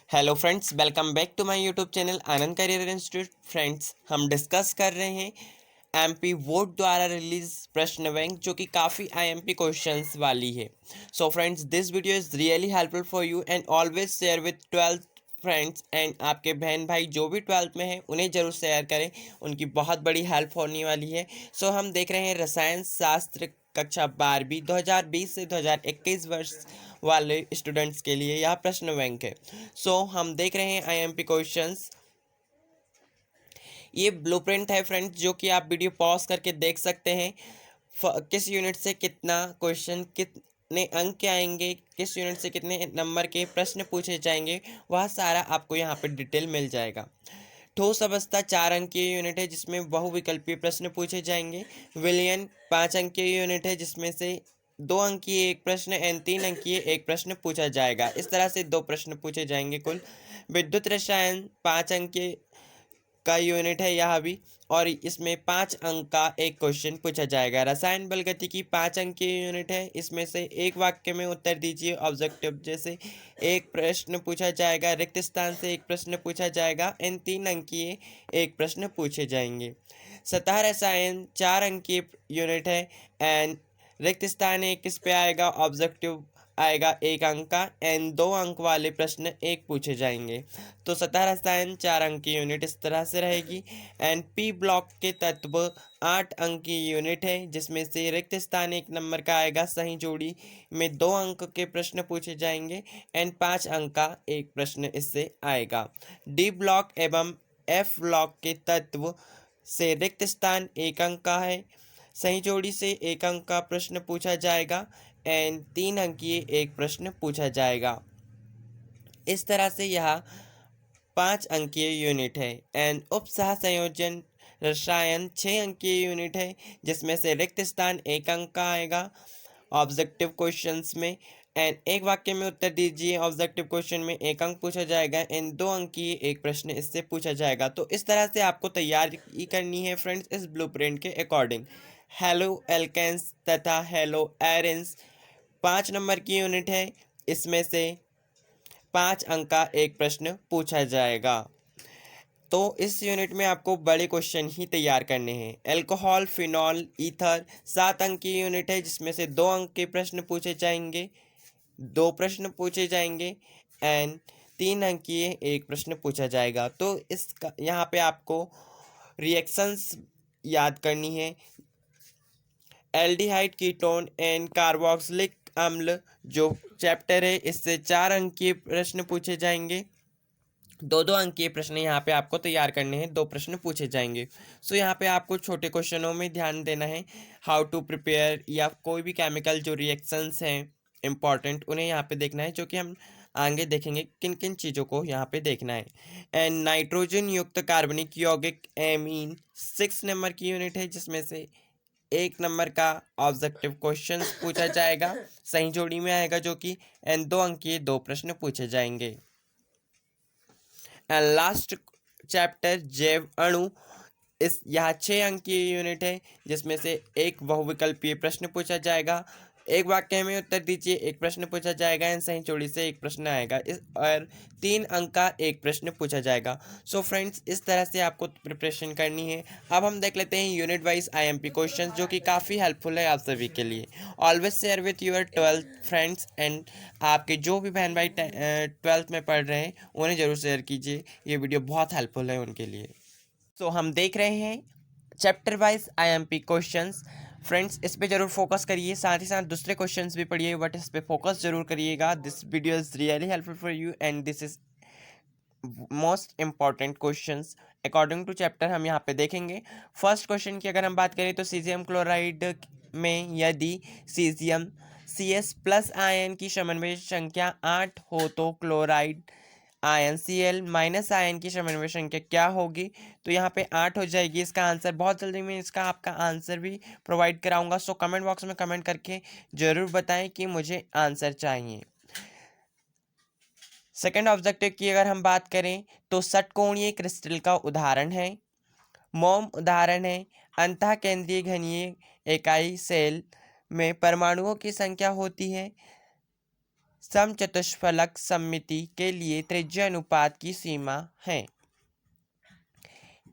Hello friends, welcome back to my YouTube channel Anand career institute. Friends, हम discuss कर रहे हैं एमपी बोर्ड द्वारा रिलीज प्रश्न बैंक जो कि काफ़ी आईएमपी क्वेश्चंस वाली है। So friends, this video is really helpful for you and always share with 12th friends and आपके बहन भाई जो भी 12th में हैं उन्हें ज़रूर शेयर करें, उनकी बहुत बड़ी हेल्प होने वाली है। सो हम देख रहे हैं रसायन शास्त्र कक्षा 12वीं 2020 से 2021 वर्ष वाले स्टूडेंट्स के लिए यह प्रश्न बैंक है। सो हम देख रहे हैं आईएमपी क्वेश्चंस। ये ब्लूप्रिंट है फ्रेंड्स, जो कि आप वीडियो पॉज करके देख सकते हैं। किस यूनिट से कितना क्वेश्चन, कितने अंक के आएंगे, किस यूनिट से कितने नंबर के प्रश्न पूछे जाएंगे, वह सारा आपको यहाँ पे डिटेल मिल जाएगा। ठोस अवस्था 4 अंकीय यूनिट है जिसमें बहुविकल्पीय प्रश्न पूछे जाएंगे। विलयन 5 अंकीय यूनिट है जिसमें से 2 अंकीय एक प्रश्न एंड 3 अंकीय एक प्रश्न पूछा जाएगा। इस तरह से 2 प्रश्न पूछे जाएंगे कुल। विद्युत रसायन 5 अंकीय का यूनिट है यह भी, और इसमें 5 अंक का एक क्वेश्चन पूछा जाएगा। रसायन बल गति की 5 अंक की यूनिट है, इसमें से एक वाक्य में उत्तर दीजिए ऑब्जेक्टिव जैसे एक प्रश्न पूछा जाएगा। रिक्त स्थान से एक प्रश्न पूछा जाएगा एंड 3 अंकीय एक प्रश्न पूछे जाएंगे। सतह रसायन 4 अंकीय यूनिट है एंड रिक्त स्थान एक किस पे आएगा, ऑब्जेक्टिव आएगा 1 अंक का एंड 2 अंक वाले प्रश्न एक पूछे जाएंगे। तो सतह रसायन 4 अंक की यूनिट इस तरह से रहेगी। एंड पी ब्लॉक के तत्व 8 अंक की यूनिट है जिसमें से रिक्त स्थान 1 नंबर का आएगा। सही जोड़ी में 2 अंक के प्रश्न पूछे जाएंगे एंड 5 अंक का एक प्रश्न इससे आएगा। डी ब्लॉक एवं एफ ब्लॉक के तत्व से रिक्त स्थान 1 अंक का है। सही जोड़ी से 1 अंक का प्रश्न पूछा जाएगा एंड 3 अंकीय एक प्रश्न पूछा जाएगा। इस तरह से यह 5 अंकीय यूनिट है। एंड उप सह संयोजन रसायन 6 अंकीय यूनिट है जिसमें से रिक्त स्थान 1 अंक का आएगा ऑब्जेक्टिव क्वेश्चंस में। एंड एक वाक्य में उत्तर दीजिए ऑब्जेक्टिव क्वेश्चन में 1 अंक पूछा जाएगा एंड 2 अंक की एक प्रश्न इससे पूछा जाएगा। तो इस तरह से आपको तैयारी करनी है फ्रेंड्स इस ब्लूप्रिंट के अकॉर्डिंग। हेलो एल्केन्स तथा हेलो एरेंस 5 नंबर की यूनिट है, इसमें से 5 अंक का एक प्रश्न पूछा जाएगा। तो इस यूनिट में आपको बड़े क्वेश्चन ही तैयार करने हैं। अल्कोहल, फिनॉल, ईथर 7 अंक की यूनिट है जिसमें से 2 अंक के प्रश्न पूछे जाएंगे, 2 प्रश्न पूछे जाएंगे एंड 3 अंक की एक प्रश्न पूछा जाएगा। तो इसका यहाँ पे आपको रिएक्शंस याद करनी है। एल्डिहाइड, कीटोन एंड कार्बोक्सिलिक अम्ल जो चैप्टर है इससे 4 अंक के प्रश्न पूछे जाएंगे। 2-2 अंक के प्रश्न यहाँ पे आपको तैयार करने हैं, 2 प्रश्न पूछे जाएंगे। सो यहाँ पे आपको छोटे क्वेश्चनों में ध्यान देना है। हाउ टू प्रिपेयर या कोई भी केमिकल जो रिएक्शंस हैं इंपॉर्टेंट उन्हें यहाँ पे देखना है, जो कि हम आगे देखेंगे किन किन चीज़ों को यहाँ पे देखना है। एंड नाइट्रोजन युक्त कार्बनिक यौगिक एमीन 6 नंबर की यूनिट है जिसमें से 1 नंबर का ऑब्जेक्टिव क्वेश्चन पूछा जाएगा, सही जोड़ी में आएगा जो कि, एंड 2 अंक के 2 प्रश्न पूछे जाएंगे। एंड लास्ट चैप्टर जैव अणु, इस यह 6 अंक की यूनिट है जिसमें से एक बहुविकल्पीय प्रश्न पूछा जाएगा। एक वाक्य में उत्तर दीजिए एक प्रश्न पूछा जाएगा एंड सही जोड़ी से एक प्रश्न आएगा इस और 3 अंक का एक प्रश्न पूछा जाएगा। सो फ्रेंड्स, इस तरह से आपको प्रिपरेशन करनी है। अब हम देख लेते हैं यूनिट वाइज आईएमपी क्वेश्चंस जो कि काफ़ी हेल्पफुल है आप सभी के लिए। Always share with your 12th friends and आपके जो भी बहन भाई 12th में पढ़ रहे हैं उन्हें ज़रूर शेयर कीजिए, ये वीडियो बहुत हेल्पफुल है उनके लिए। सो हम देख रहे हैं chapter wise IMP questions. Friends, इस पे जरूर फोकस करिए, साथ ही साथ दूसरे क्वेश्चंस भी पढ़िए बट इस पे फोकस जरूर करिएगा। This video is really helpful for you and this is most important questions according to chapter हम यहाँ पे देखेंगे। फर्स्ट क्वेश्चन की अगर हम बात करें तो सीजियम क्लोराइड में यदि सीजियम CS प्लस आयन की समन्वय संख्या 8 हो तो chloride ion Cl minus ion की समन्वय संख्या क्या होगी। तो यहाँ पे 8 हो जाएगी इसका आंसर। बहुत जल्दी मैं इसका आपका आंसर भी प्रोवाइड कराऊंगा। सो कमेंट बॉक्स में कमेंट करके जरूर बताएं कि मुझे आंसर चाहिए। सेकेंड ऑब्जेक्टिव की अगर हम बात करें तो षटकोणीय क्रिस्टल का उदाहरण है, मोम उदाहरण है। अंतः केंद्रीय घनीय इकाई सेल में परमाणुओं की संख्या होती है समचतुष्फलक सममिति के लिए त्रिज्या अनुपात की सीमा है।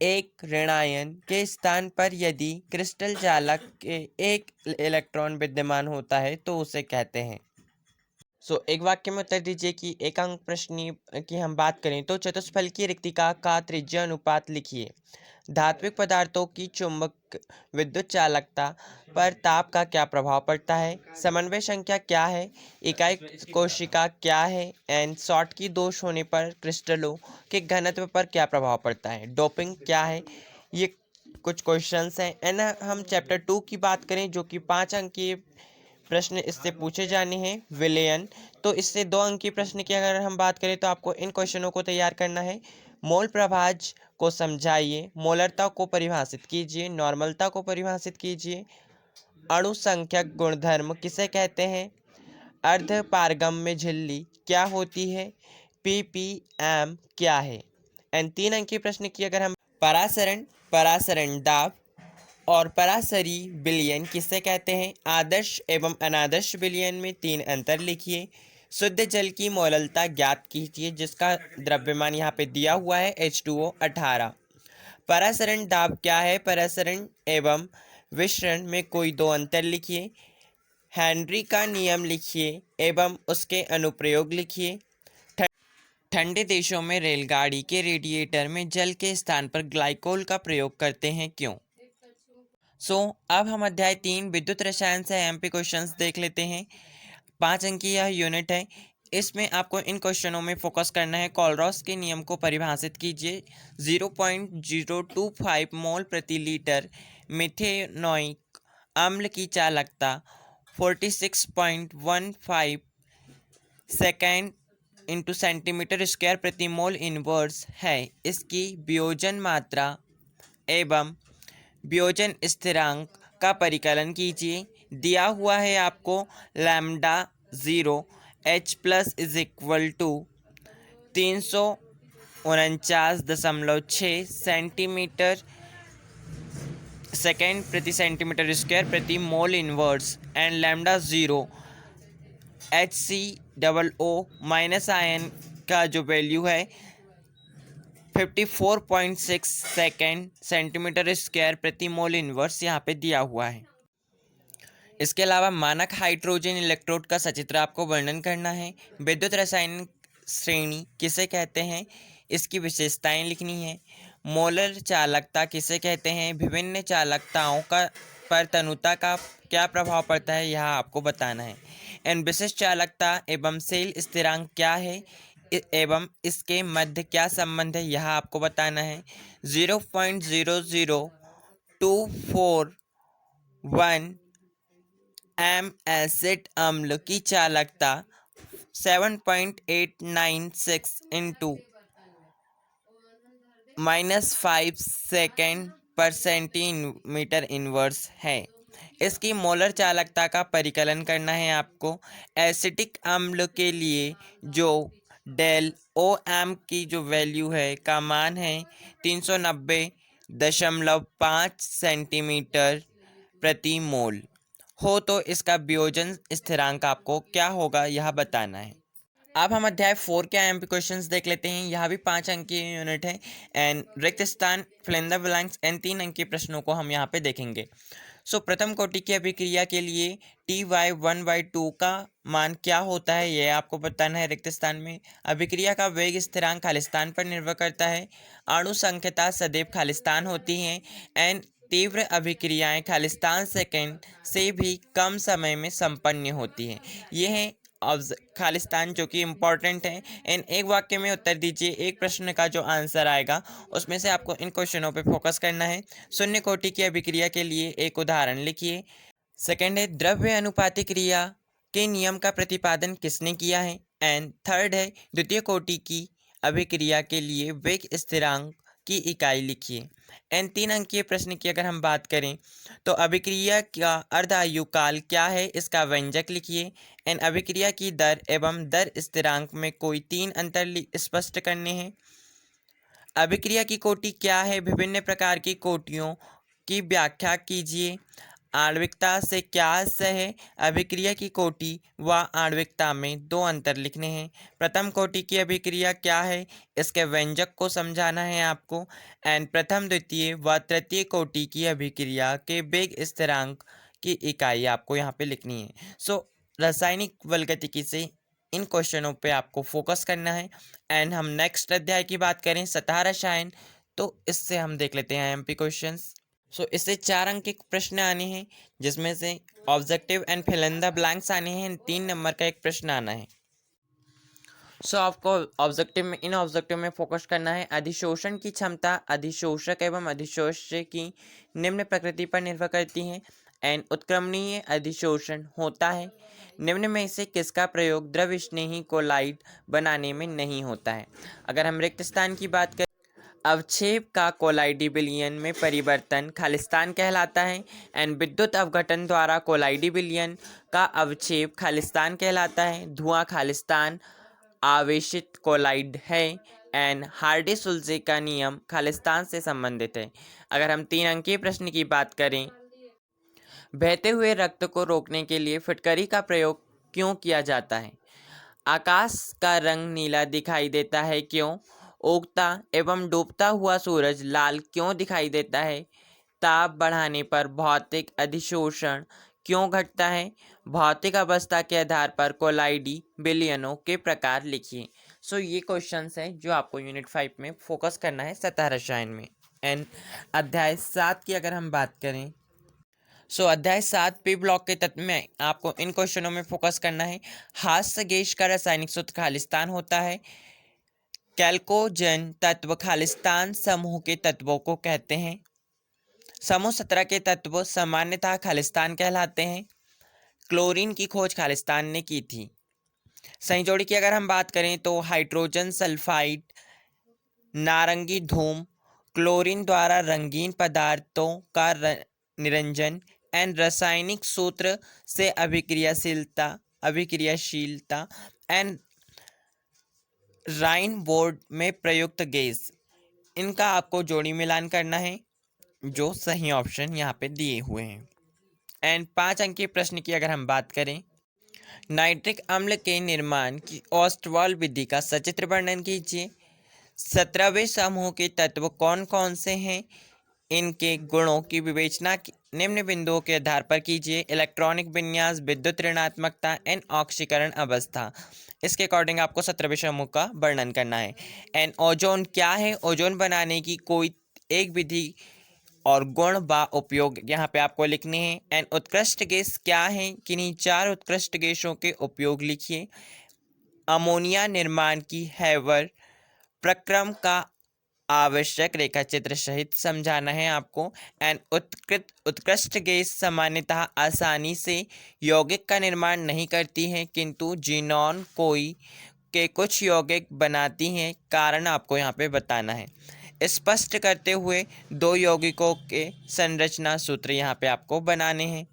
एक ऋणायन के स्थान पर यदि क्रिस्टल चालक के एक इलेक्ट्रॉन विद्यमान होता है तो उसे कहते हैं। एक वाक्य में उत्तर दीजिए कि एक अंक प्रश्न की हम बात करें तो चतुष्फलकीय रिक्तिका का त्रिज्या अनुपात लिखिए। धात्विक पदार्थों की चुंबक विद्युत चालकता पर ताप का क्या प्रभाव पड़ता है? समन्वय संख्या क्या है? इकाई कोशिका क्या है? एंड शॉर्ट की दोष होने पर क्रिस्टलों के घनत्व पर क्या प्रभाव पड़ता है? डोपिंग क्या है? ये कुछ क्वेश्चंस हैं। एंड हम चैप्टर 2 की बात करें जो कि 5 अंक के प्रश्न इससे पूछे जाने हैं। विलयन, तो इससे 2 अंक की प्रश्न की अगर हम बात करें तो आपको इन क्वेश्चनों को तैयार करना है। मोल प्रभाज को समझाइए, मोलरता को परिभाषित कीजिए, नॉर्मलता को परिभाषित कीजिए, अणु संख्यक गुणधर्म किसे कहते हैं, अर्ध पारगम्य झिल्ली क्या होती है, पीपीएम क्या है। एंड 3 अंक की प्रश्न की अगर हम परासरण दाब और परासरी विलयन किसे कहते हैं, आदर्श एवं अनादर्श विलयन में 3 अंतर लिखिए, शुद्ध जल की मोललता ज्ञात कीजिए जिसका द्रव्यमान यहाँ पे दिया हुआ है H2O 18। परासरण दाब क्या है, परासरण एवं विसरण में कोई 2 अंतर लिखिए, हेनरी का नियम लिखिए एवं उसके अनुप्रयोग लिखिए। ठंडे देशों में रेलगाड़ी के रेडिएटर में जल के स्थान पर ग्लाइकोल का प्रयोग करते हैं, क्यों? अब हम अध्याय 3 विद्युत रसायन से एमपी क्वेश्चंस देख लेते हैं। 5 अंक की यह यूनिट है। इसमें आपको इन क्वेश्चनों में फोकस करना है। कॉलरॉस के नियम को परिभाषित कीजिए। 0.025 मोल प्रति लीटर मिथेनोइक अम्ल की चालकता 46.15 सेकेंड इंटू सेंटीमीटर स्क्वायर प्रति मोल इनवर्स है। इसकी वियोजन मात्रा एवं वियोजन स्थिरांक का परिकलन कीजिए। दिया हुआ है आपको lambda 0 H plus is equal to 349.6 centimetre second प्रति सेंटीमीटर स्क्वायर प्रति mole inverse and lambda 0 HCOO minus ion का जो वैल्यू है 54.6 सेकेंड सेंटीमीटर स्क्वायर प्रति मोल इनवर्स यहाँ पे दिया हुआ है। इसके अलावा मानक हाइड्रोजन इलेक्ट्रोड का सचित्र आपको वर्णन करना है। विद्युत रासायनिक श्रेणी किसे कहते हैं, इसकी विशेषताएं लिखनी है। मोलर चालकता किसे कहते हैं, विभिन्न चालकताओं का पर तनुता का क्या प्रभाव पड़ता है यह आपको बताना है। एंड विशिष्ट चालकता एवं सेल स्थिरांक क्या है एवं इसके मध्य क्या संबंध है यह आपको बताना है। 0.00241 एम एसिड अम्ल की चालकता 7.896 इंटू -5 सेकेंड पर सेंटीमीटर इनवर्स है। इसकी मोलर चालकता का परिकलन करना है आपको। एसिटिक अम्ल के लिए जो डेल ओ एम की जो वैल्यू है का मान है 390.5 सेंटीमीटर प्रति मोल हो तो इसका वियोजन स्थिरांक आपको क्या होगा यह बताना है। अब हम अध्याय 4 के आईएमपी क्वेश्चंस देख लेते हैं। यहाँ भी 5 अंक की यूनिट है एंड रिक्त स्थान fill in the blanks and 3 अंक के प्रश्नों को हम यहाँ पे देखेंगे। प्रथम कोटि की अभिक्रिया के लिए Ty1/2 का मान क्या होता है यह आपको बताना है। रिक्त स्थान में अभिक्रिया का वेग स्थिरांक खालिस्तान पर निर्भर करता है। अणु संख्यता सदैव खालिस्तान होती हैं एंड तीव्र अभिक्रियाएं खालिस्तान सेकेंड से भी कम समय में संपन्न होती हैं। ये हैं खालिस्तान जो कि इम्पोर्टेंट है। इन एक वाक्य में उत्तर दीजिए। एक प्रश्न का जो आंसर आएगा उसमें से आपको इन क्वेश्चनों पे फोकस करना है। शून्य कोटि की अभिक्रिया के लिए एक उदाहरण लिखिए। सेकंड है द्रव्य अनुपाती क्रिया के नियम का प्रतिपादन किसने किया है। एंड थर्ड है द्वितीय कोटि की अभिक्रिया के लिए वेग स्थिरांक की इकाई लिखिए। एंड 3 अंकीय प्रश्न की अगर हम बात करें तो अभिक्रिया का अर्धायु काल क्या है इसका व्यंजक लिखिए। एंड अभिक्रिया की दर एवं दर स्थिरांक में कोई 3 अंतर स्पष्ट करने हैं। अभिक्रिया की कोटि क्या है, विभिन्न प्रकार की कोटियों की व्याख्या कीजिए। आणविकता से क्या आशय है? अभिक्रिया की कोटि व आणविकता में दो अंतर लिखने हैं। प्रथम कोटि की अभिक्रिया क्या है, इसके व्यंजक को समझाना है आपको। एंड प्रथम द्वितीय व तृतीय कोटि की अभिक्रिया के वेग स्थिरांक की इकाई आपको यहाँ पे लिखनी है। सो रासायनिक बलगतिकी से इन क्वेश्चनों पे आपको फोकस करना है। एंड हम नेक्स्ट अध्याय की बात करें सतह रसायन, तो इससे हम देख लेते हैं एमपी क्वेश्चंस। सो इससे 4 अंक के प्रश्न आने हैं, जिसमें से objective and fill in the blanks आने हैं। 3 नंबर का एक प्रश्न आना है। सो आपको इन ऑब्जेक्टिव में फोकस करना है। अधिशोषण की क्षमता अधिशोषक एवं अधिशोष्य की निम्न प्रकृति पर निर्भर करती है। एंड उत्क्रमणीय अधिशोषण होता है। निम्न में से किसका प्रयोग द्रव स्नेही कोलाइड बनाने में नहीं होता है? अगर हम रिक्त स्थान की बात करें, अवक्षेप का कोलाइडी विलयन में परिवर्तन खालिस्तान कहलाता है। एंड विद्युत अवघटन द्वारा कोलाइडी विलयन का अवक्षेप खालिस्तान कहलाता है। धुआं खालिस्तान आवेशित कोलाइड है। एंड हार्डी सुल्जे का नियम खालिस्तान से संबंधित है। अगर हम 3 अंकीय प्रश्न की बात करें, बहते हुए रक्त को रोकने के लिए फिटकरी का प्रयोग क्यों किया जाता है? आकाश का रंग नीला दिखाई देता है क्यों? उगता एवं डूबता हुआ सूरज लाल क्यों दिखाई देता है? ताप बढ़ाने पर भौतिक अधिशोषण क्यों घटता है? भौतिक अवस्था के आधार पर कोलाइडी विलयनों के प्रकार लिखिए। सो ये क्वेश्चंस हैं जो आपको यूनिट 5 में फोकस करना है सतह रसायन में। एंड अध्याय 7 की अगर हम बात करें, सो अध्याय 7 पी ब्लॉक के तत्व में आपको इन क्वेश्चनों में फोकस करना है। हास्य गैस का रासायनिक सूत्र खालिस्तान होता है। कैल्कोजन तत्व खालिस्तान समूह के तत्वों को कहते हैं। समूह 17 के तत्व सामान्यतः खालिस्तान कहलाते हैं। क्लोरीन की खोज खालिस्तान ने की थी। सही जोड़ी की अगर हम बात करें तो हाइड्रोजन सल्फाइड, नारंगी धूम, क्लोरीन द्वारा रंगीन पदार्थों का निरंजन एंड रासायनिक सूत्र से अभिक्रियाशीलता एंड राइन बोर्ड में प्रयुक्त गैस, इनका आपको जोड़ी मिलान करना है, जो सही ऑप्शन यहाँ पे दिए हुए हैं। एंड 5 अंक के प्रश्न की अगर हम बात करें, नाइट्रिक अम्ल के निर्माण की ऑस्टवाल विधि का सचित्र वर्णन कीजिए। 17वें समूह के तत्व कौन कौन से हैं? इनके गुणों की विवेचना निम्न बिंदुओं के आधार पर कीजिए। इलेक्ट्रॉनिक विन्यास, विद्युत ऋणात्मकता एंड ऑक्सीकरण अवस्था, इसके अकॉर्डिंग आपको 17वें समूह का वर्णन करना है। एंड ओजोन क्या है? ओजोन बनाने की कोई एक विधि और गुण बा उपयोग यहाँ पे आपको लिखने हैं। एंड उत्कृष्ट गैस क्या है? किन्हीं 4 उत्कृष्ट गैसों के उपयोग लिखिए। अमोनिया निर्माण की हैवर प्रक्रम का आवश्यक रेखा चित्र सहित समझाना है आपको। एंड उत्कृष्ट गैस सामान्यतः आसानी से यौगिक का निर्माण नहीं करती है, किंतु जीनॉन कोई के कुछ यौगिक बनाती हैं। कारण आपको यहाँ पे बताना है, स्पष्ट करते हुए 2 यौगिकों के संरचना सूत्र यहाँ पे आपको बनाने हैं।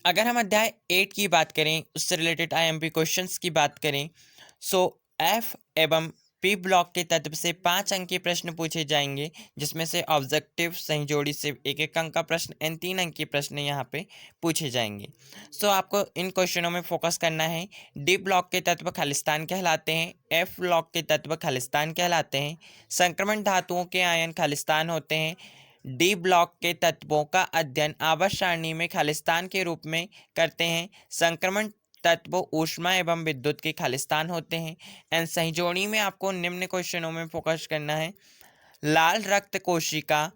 अगर हम अध्याय 8 की बात करें, उससे रिलेटेड आईएमपी क्वेश्चंस की बात करें, सो एफ एवं पी ब्लॉक के तत्व से 5 अंक के प्रश्न पूछे जाएंगे, जिसमें से ऑब्जेक्टिव सही जोड़ी से 1-1 अंक का प्रश्न एंड 3 अंक के प्रश्न यहाँ पे पूछे जाएंगे। सो आपको इन क्वेश्चनों में फोकस करना है। डी ब्लॉक के तत्व खालिस्तान कहलाते हैं। एफ ब्लॉक के तत्व खालिस्तान कहलाते हैं। संक्रमण धातुओं के आयन खालिस्तान होते हैं। डी ब्लॉक के तत्वों का अध्ययन आवर्त सारणी में खालिस्तान के रूप में करते हैं। संक्रमण तत्व ऊष्मा एवं विद्युत के खालिस्तान होते हैं। एंड सही जोड़ी में आपको निम्न क्वेश्चनों में फोकस करना है। लाल रक्त कोशिका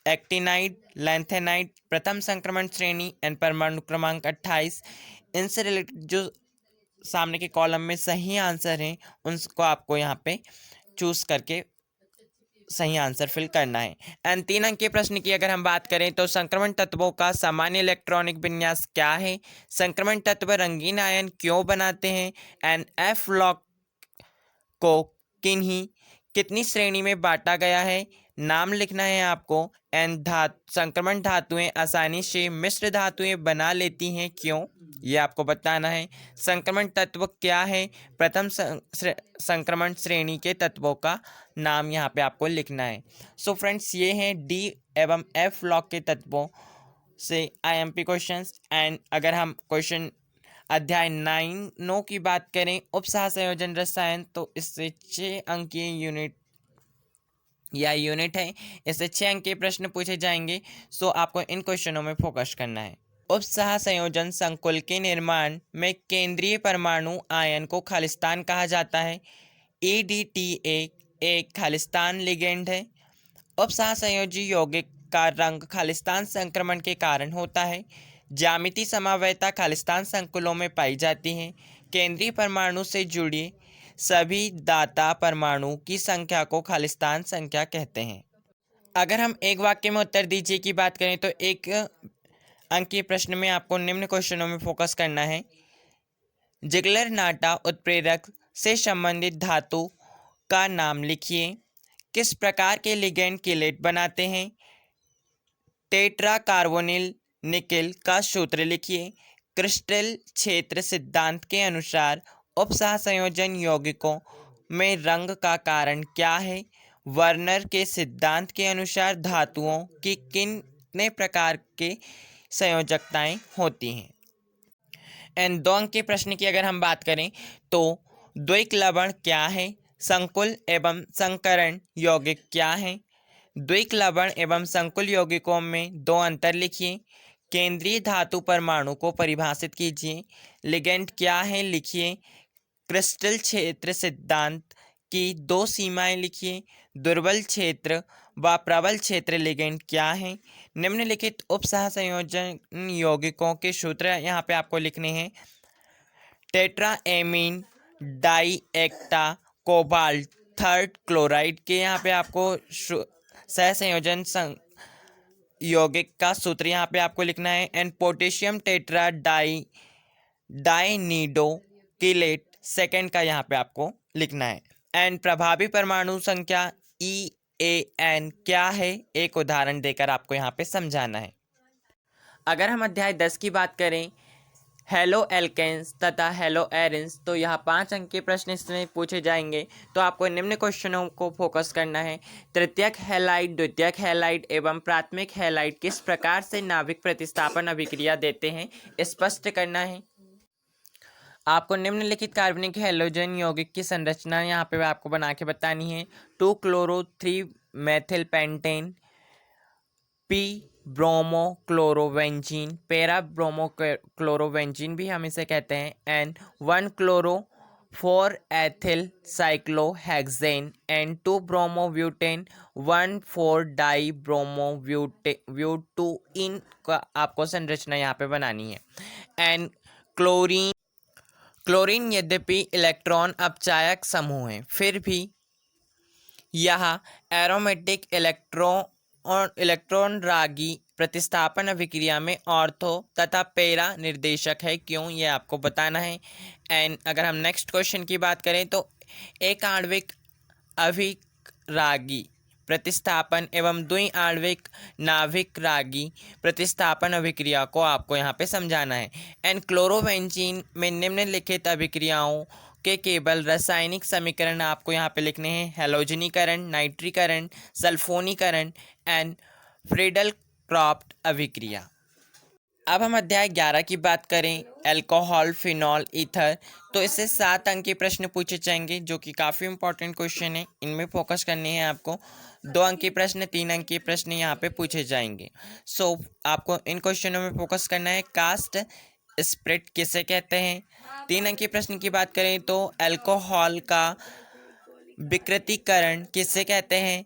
एक्टिनाइड लैंथेनाइड प्रथम संक्रमण श्रेणी एंड परमाणु क्रमांक 28, इनसे रिलेटेड जो सामने के कॉलम में सही आंसर हैं उनको आपको यहाँ पे चूज करके सही आंसर फिल करना है। एंड 3 अंक के प्रश्न की अगर हम बात करें तो संक्रमण तत्वों का सामान्य इलेक्ट्रॉनिक विन्यास क्या है? संक्रमण तत्व रंगीन आयन क्यों बनाते हैं? एंड एफ ब्लॉक को कितनी श्रेणी में बांटा गया है? नाम लिखना है आपको। एंड संक्रमण धातुएं आसानी से मिश्र धातुएं बना लेती हैं, क्यों, ये आपको बताना है। संक्रमण तत्व क्या है, प्रथम संक्रमण श्रेणी के तत्वों का नाम यहाँ पे आपको लिखना है। सो फ्रेंड्स, ये हैं डी एवं एफ ब्लॉक के तत्वों से IMP क्वेश्चंस। एंड अगर हम क्वेश्चन अध्याय 9 की बात करें, उपसह संयोजन रसायन, तो इससे 6 अंकीय यूनिट है, इससे 6 अंक के प्रश्न पूछे जाएंगे। सो आपको इन क्वेश्चनों में फोकस करना है। उपसह संयोजन संकुल के निर्माण में केंद्रीय परमाणु आयन को खालिस्तान कहा जाता है। EDTA एक खालिस्तान लिगेंड है। उपसह संयोजी यौगिक का रंग खालिस्तान संक्रमण के कारण होता है। ज्यामिति समावयता खालिस्तान संकुलों में पाई जाती है। केंद्रीय परमाणु से जुड़ी सभी दाता परमाणु की संख्या को खालिस्तान संख्या कहते हैं। अगर हम एक वाक्य में उत्तर दीजिए की बात करें तो एक अंक के प्रश्न में आपको निम्न क्वेश्चनों में फोकस करना है। जिगलर नाटा उत्प्रेरक से संबंधित धातु का नाम लिखिए। किस प्रकार के लिगेंड किलेट बनाते हैं। टेट्रा कार्बोनिल निकेल का सूत्र लिखिए। क्रिस्टल क्षेत्र सिद्धांत के अनुसार उपसह संयोजन यौगिकों में रंग का कारण क्या है। वर्नर के सिद्धांत के अनुसार धातुओं की कितने प्रकार के संयोजकताएं होती हैं। एंड 2 अंक के प्रश्न की अगर हम बात करें तो द्वैक लवण क्या है। संकुल एवं संकरण यौगिक क्या है। द्वैक लवण एवं संकुल यौगिकों में 2 अंतर लिखिए। केंद्रीय धातु परमाणु को परिभाषित कीजिए। लिगेंड क्या है लिखिए। क्रिस्टल क्षेत्र सिद्धांत की 2 सीमाएं लिखिए। दुर्बल क्षेत्र व प्रबल क्षेत्र लिगेंड क्या है। निम्नलिखित उपसह संयोजन यौगिकों के सूत्र यहाँ पे आपको लिखने हैं। टेट्राएमीन डाइएक्टा कोबाल्ट थर्ड क्लोराइड के यहाँ पे आपको सह संयोजन यौगिक का सूत्र यहाँ पे आपको लिखना है। एंड पोटेशियम टेट्रा डाइनिडो किलेट सेकेंड का यहाँ पे आपको लिखना है। एंड प्रभावी परमाणु संख्या EAN क्या है, एक उदाहरण देकर आपको यहाँ पे समझाना है। अगर हम अध्याय 10 की बात करें, हेलो एल्केन्स तथा हेलो एरिन्स, तो यहाँ 5 अंक के प्रश्न इसमें पूछे जाएंगे। तो आपको निम्न क्वेश्चनों को फोकस करना है। तृतीयक हैलाइड, द्वितीयक हैलाइड एवं प्राथमिक हैलाइड किस प्रकार से नाभिक प्रतिस्थापन अभिक्रिया देते हैं, स्पष्ट करना है। आपको निम्नलिखित कार्बनिक हैलोजन यौगिक की संरचना यहाँ पे आपको बना के बतानी है। 2 chloro 3 methyl pentane, P bromo chlorobenzene, para bromo chlorobenzene भी हम इसे कहते हैं। And 1 chloro 4 ethyl cyclohexane and 2 bromo butane 1 4 di bromo butyne का आपको संरचना यहाँ पे बनानी है। एंड क्लोरीन यद्यपि इलेक्ट्रॉन अपचायक समूह है, फिर भी यह एरोमेटिक इलेक्ट्रॉन रागी प्रतिस्थापन अभिक्रिया में ऑर्थो तथा पैरा निर्देशक है, क्यों, ये आपको बताना है। एंड अगर हम नेक्स्ट क्वेश्चन की बात करें तो एक आणविक अभिरागी प्रतिस्थापन एवं द्वि आणविक नाभिक रागी प्रतिस्थापन अभिक्रिया को आपको यहाँ पे समझाना है। एंड क्लोरोवेंजीन में निम्नलिखित अभिक्रियाओं के केवल रासायनिक समीकरण आपको यहाँ पे लिखने हैं। हैलोजनीकरण, नाइट्रीकरण, सल्फोनीकरण एंड फ्रीडल क्रॉफ्ट अभिक्रिया। अब हम अध्याय 11 की बात करें, अल्कोहल, फिनॉल, ईथर, तो इससे 7 अंक के प्रश्न पूछे जाएंगे जो कि काफ़ी इंपॉर्टेंट क्वेश्चन है। इनमें फोकस करने हैं आपको। 2 अंक के प्रश्न, 3 अंक के प्रश्न यहाँ पे पूछे जाएंगे। सो आपको इन क्वेश्चनों में फोकस करना है। कास्ट स्प्रिट किसे कहते हैं। 3 अंक के प्रश्न की बात करें तो अल्कोहल का विकृतीकरण किसे कहते हैं।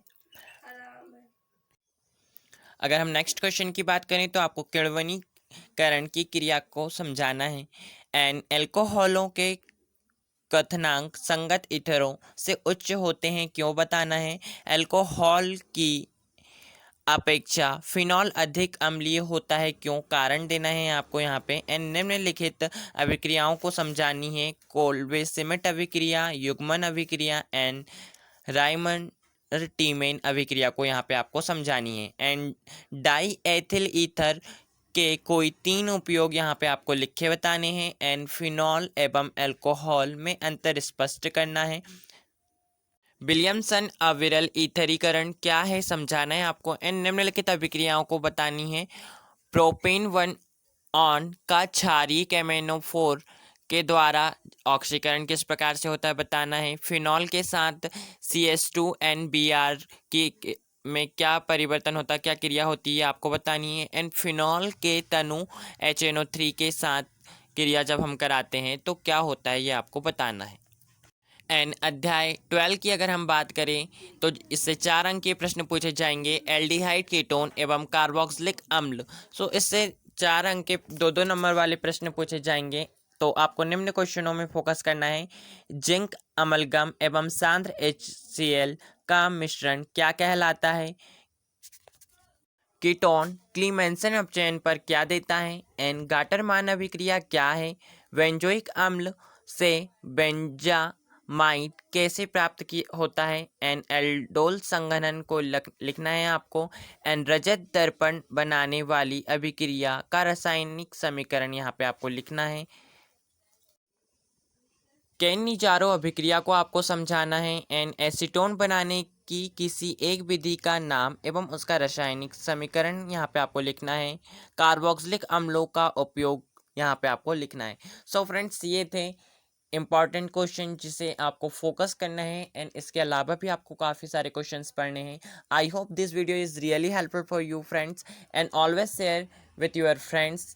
अगर हम नेक्स्ट क्वेश्चन की बात करें तो आपको किण्वनीकरण की क्रिया को समझाना है। एंड अल्कोहलों के क्वथनांक संगत ईथरों से उच्च होते हैं, क्यों, बताना है। अल्कोहल की अपेक्षा फिनॉल अधिक अम्लीय होता है, क्यों, कारण देना है आपको यहाँ पे। एंड निम्नलिखित अभिक्रियाओं को समझानी है। कोल्वे सिमेट अभिक्रिया, युग्मन अभिक्रिया एंड रायमंड टीमेन अभिक्रिया को यहाँ पे आपको समझानी है। एंड डाई एथिल ईथर के कोई 3 उपयोग यहाँ पे आपको लिखे बताने हैं। एंड फिनॉल एवं अल्कोहल में अंतर स्पष्ट करना है। विलियमसन अविरल ईथरीकरण क्या है समझाना है आपको। एंड निम्नलिखित अभिक्रियाओं को बतानी है। प्रोपेन 1 ऑन का क्षारीय कैमेनोफोर के द्वारा ऑक्सीकरण किस प्रकार से होता है बताना है। फिनॉल के साथ CH2NBr की में क्या परिवर्तन होता है, क्या क्रिया होती है आपको बतानी है। एंड फिनॉल के तनु HNO3 के साथ क्रिया जब हम कराते हैं तो क्या होता है ये आपको बताना है। एंड अध्याय 12 की अगर हम बात करें तो इससे 4 अंक के प्रश्न पूछे जाएंगे। एल्डिहाइड कीटोन एवं कार्बोक्सिलिक अम्ल। सो इससे 4 अंक के 2-2 नंबर वाले प्रश्न पूछे जाएंगे। तो आपको निम्न क्वेश्चनों में फोकस करना है। जिंक अमलगम एवं सांद्र HCl का मिश्रण क्या कहलाता है। कीटोन क्लीमेंसन अपचयन पर क्या देता है। एन गाटरमान अभिक्रिया क्या है। बेंजोइक अम्ल से बेंजामाइड कैसे प्राप्त की होता है। एन एल्डोल संघनन को लिखना है आपको। एन रजत दर्पण बनाने वाली अभिक्रिया का रासायनिक समीकरण यहाँ पे आपको लिखना है। कैनिजारो अभिक्रिया को आपको समझाना है। एन एसीटोन बनाने की किसी एक विधि का नाम एवं उसका रासायनिक समीकरण यहाँ पे आपको लिखना है। कार्बोक्सिलिक अम्लों का उपयोग यहाँ पे आपको लिखना है। सो फ्रेंड्स, ये थे इम्पॉर्टेंट क्वेश्चन जिसे आपको फोकस करना है। एंड इसके अलावा भी आपको काफ़ी सारे क्वेश्चंस पढ़ने हैं। I hope this video is really helpful for you friends, and always share with your friends.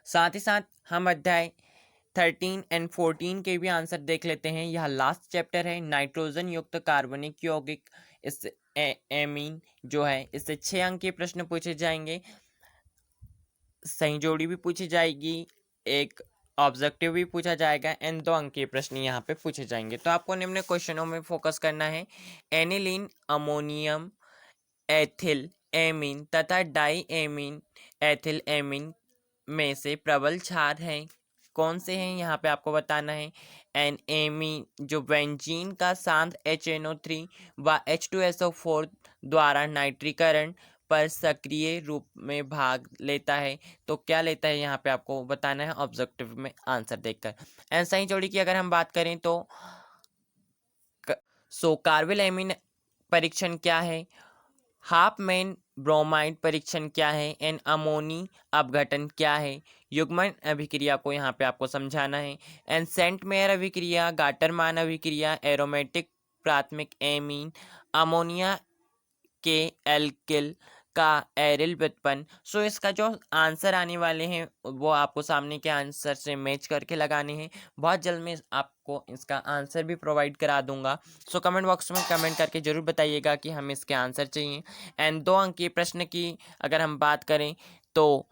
साथ ही साथ हम अध्याय 13 एंड 14 के भी आंसर देख लेते हैं। यह लास्ट चैप्टर है, नाइट्रोजन युक्त कार्बनिक यौगिक। इससे एमीन जो है, इससे 6 अंक के प्रश्न पूछे जाएंगे। सही जोड़ी भी पूछी जाएगी, एक ऑब्जेक्टिव भी पूछा जाएगा, एंड 2 अंक के प्रश्न यहाँ पे पूछे जाएंगे। तो आपको निम्न क्वेश्चनों में फोकस करना है। एनिलीन अमोनियम एथिल एमीन तथा डाई एमीन एथिल एमीन में से प्रबल क्षार है कौन से हैं यहाँ पे आपको बताना है। एन एमीन जो बेंजीन का सांद्र HNO3 व H2SO4 द्वारा नाइट्रीकरण पर सक्रिय रूप में भाग लेता है, तो क्या लेता है यहाँ पे आपको बताना है ऑब्जेक्टिव में आंसर देखकर। एंड सही जोड़ी की अगर हम बात करें तो कार्बिल एमीन परीक्षण क्या है। हाफमैन ब्रोमाइड परीक्षण क्या है। एन अमोनी अपघटन क्या है। युग्मन अभिक्रिया को यहाँ पे आपको समझाना है। एन सेंट मेयर अभिक्रिया, गाटरमान अभिक्रिया, एरोमेटिक प्राथमिक एमीन, अमोनिया के एल्किल का एरिल व्युत्पन्न। सो इसका जो आंसर आने वाले हैं वो आपको सामने के आंसर से मैच करके लगाने हैं। बहुत जल्द में आपको इसका आंसर भी प्रोवाइड करा दूंगा। सो कमेंट बॉक्स में कमेंट करके ज़रूर बताइएगा कि हमें इसके आंसर चाहिए। एंड 2 अंक के प्रश्न की अगर हम बात करें तो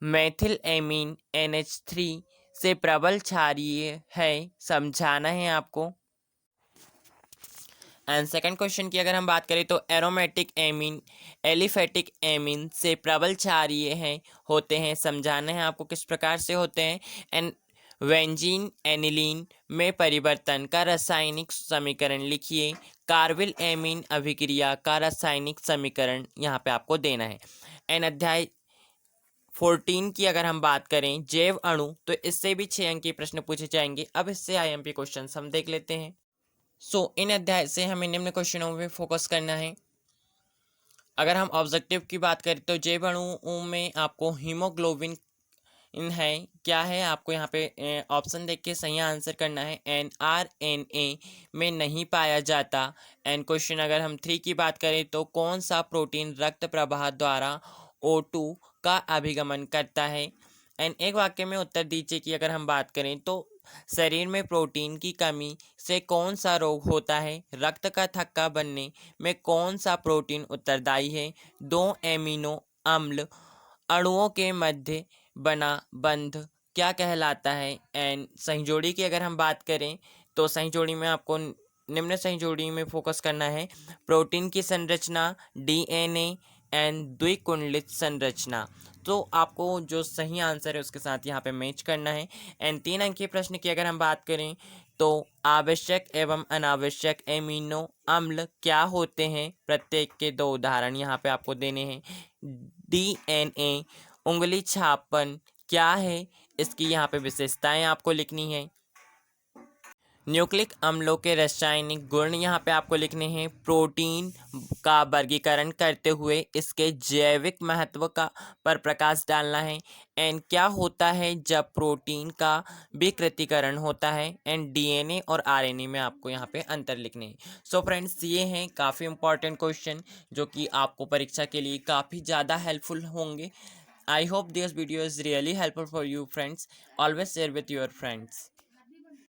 मेथिल एमीन NH3 से प्रबल क्षारीय है समझाना है आपको। एंड सेकंड क्वेश्चन की अगर हम बात करें तो एरोमेटिक एमीन एलिफेटिक एमीन से प्रबल क्षारीय हैं होते हैं समझाना है आपको किस प्रकार से होते हैं। एंड वेंजीन एनिलीन में परिवर्तन का रासायनिक समीकरण लिखिए। कार्बिल एमीन अभिक्रिया का रासायनिक समीकरण यहाँ पे आपको देना है। एंड अध्याय 14 की अगर हम बात करें जैव अणु, तो इससे भी 6 अंक के प्रश्न पूछे जाएंगे। अब इससे IMP क्वेश्चन हम देख लेते हैं। इन अध्याय से हमें निम्न क्वेश्चनों में फोकस करना है। अगर हम ऑब्जेक्टिव की बात करें तो जैव अणुओं में आपको हीमोग्लोबिन है क्या है, आपको यहाँ पे ऑप्शन देख के सही आंसर करना है। mRNA में नहीं पाया जाता। एंड क्वेश्चन अगर हम 3 की बात करें तो कौन सा प्रोटीन रक्त प्रवाह द्वारा O2 का अभिगमन करता है। एंड एक वाक्य में उत्तर दीजिए कि अगर हम बात करें तो शरीर में प्रोटीन की कमी से कौन सा रोग होता है। रक्त का थक्का बनने में कौन सा प्रोटीन उत्तरदायी है। 2 एमिनो अम्ल अणुओं के मध्य बना बंध क्या कहलाता है। एंड सही जोड़ी की अगर हम बात करें तो सही जोड़ी में आपको निम्न सही जोड़ी में फोकस करना है। प्रोटीन की संरचना, DNA एंड द्विकुंडलित संरचना। तो आपको जो सही आंसर है उसके साथ यहाँ पे मैच करना है। एंड 3 अंक के प्रश्न की अगर हम बात करें तो आवश्यक एवं अनावश्यक एमिनो अम्ल क्या होते हैं? प्रत्येक के 2 उदाहरण यहाँ पे आपको देने हैं। डीएनए उंगली छापन क्या है? इसकी यहाँ पे विशेषताएं आपको लिखनी है। न्यूक्लिक अम्लों के रासायनिक गुण यहाँ पे आपको लिखने हैं। प्रोटीन का वर्गीकरण करते हुए इसके जैविक महत्व का पर प्रकाश डालना है। एंड क्या होता है जब प्रोटीन का विकृतीकरण होता है। एंड डीएनए और आरएनए में आपको यहाँ पे अंतर लिखने हैं। सो फ्रेंड्स, ये हैं काफ़ी इंपॉर्टेंट क्वेश्चन जो कि आपको परीक्षा के लिए काफ़ी ज़्यादा हेल्पफुल होंगे। I hope this video is really helpful for you friends. Always share with your friends.